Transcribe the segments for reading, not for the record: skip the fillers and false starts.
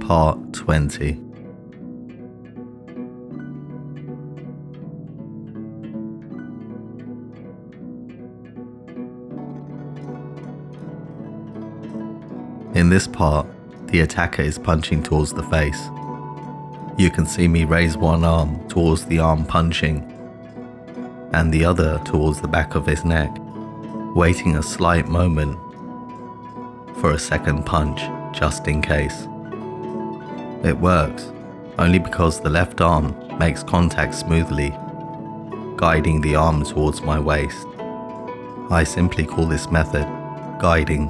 Part 20. In this part, the attacker is punching towards the face. You can see me raise one arm towards the arm punching and the other towards the back of his neck, waiting a slight moment for a second punch just in case. It works only because the left arm makes contact smoothly, guiding the arm towards my waist. I simply call this method guiding.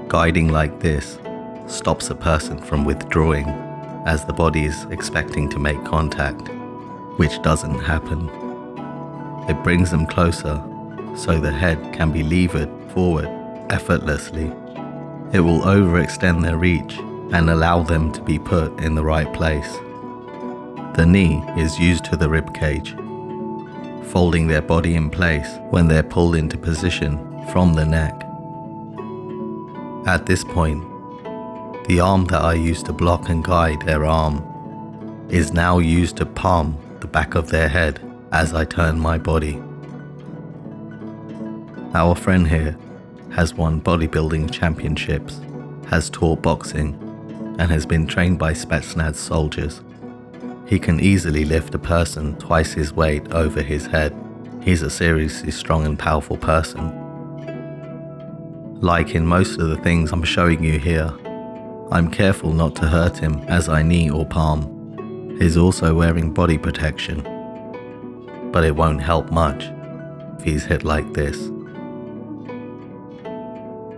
Guiding like this stops a person from withdrawing as the body is expecting to make contact, which doesn't happen. It brings them closer so the head can be levered forward effortlessly. It will overextend their reach and allow them to be put in the right place. The knee is used to the rib cage, folding their body in place when they're pulled into position from the neck. At this point, the arm that I used to block and guide their arm is now used to palm the back of their head as I turn my body. Our friend here has won bodybuilding championships, has taught boxing, and has been trained by Spetsnaz soldiers. He can easily lift a person twice his weight over his head. He's a seriously strong and powerful person. Like in most of the things I'm showing you here, I'm careful not to hurt him as I knee or palm. He's also wearing body protection, but it won't help much if he's hit like this.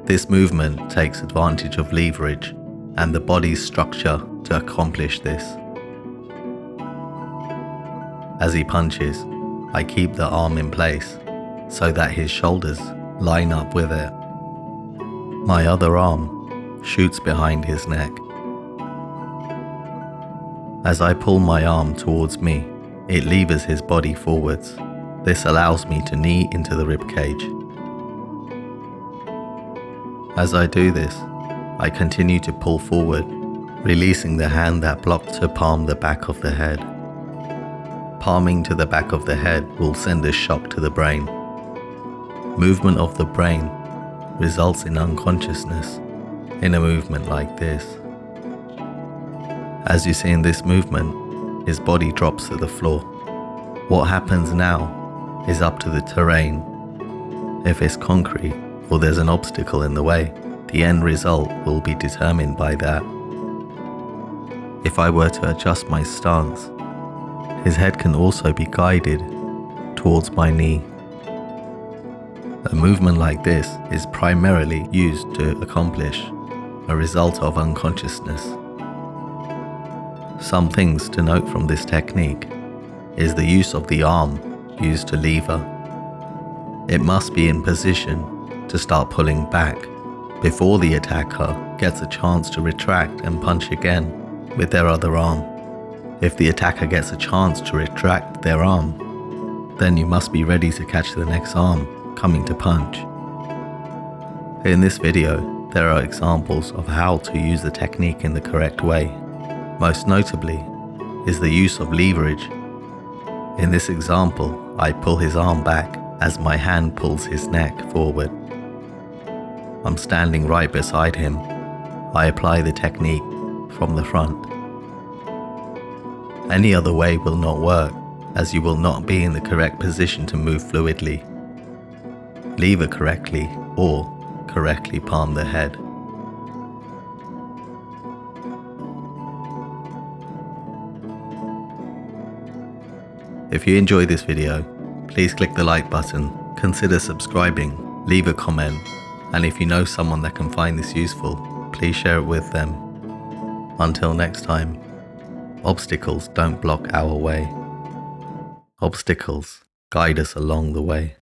This movement takes advantage of leverage and the body's structure to accomplish this. As he punches, I keep the arm in place so that his shoulders line up with it. My other arm shoots behind his neck. As I pull my arm towards me, it levers his body forwards. This allows me to knee into the rib cage. As I do this, I continue to pull forward, releasing the hand that blocked to palm the back of the head. Palming to the back of the head will send a shock to the brain. Movement of the brain results in unconsciousness in a movement like this. As you see in this movement, his body drops to the floor. What happens now is up to the terrain. If it's concrete or there's an obstacle in the way, the end result will be determined by that. If I were to adjust my stance, his head can also be guided towards my knee. A movement like this is primarily used to accomplish a result of unconsciousness. Some things to note from this technique is the use of the arm used to lever. It must be in position to start pulling back before the attacker gets a chance to retract and punch again with their other arm. If the attacker gets a chance to retract their arm, then you must be ready to catch the next arm coming to punch. In this video, there are examples of how to use the technique in the correct way. Most notably is the use of leverage. In this example, I pull his arm back as my hand pulls his neck forward. I'm standing right beside him. I apply the technique from the front. Any other way will not work, as you will not be in the correct position to move fluidly, lever correctly, or correctly palm the head. If you enjoyed this video, please click the like button, consider subscribing, leave a comment, and if you know someone that can find this useful, please share it with them. Until next time, obstacles don't block our way. Obstacles guide us along the way.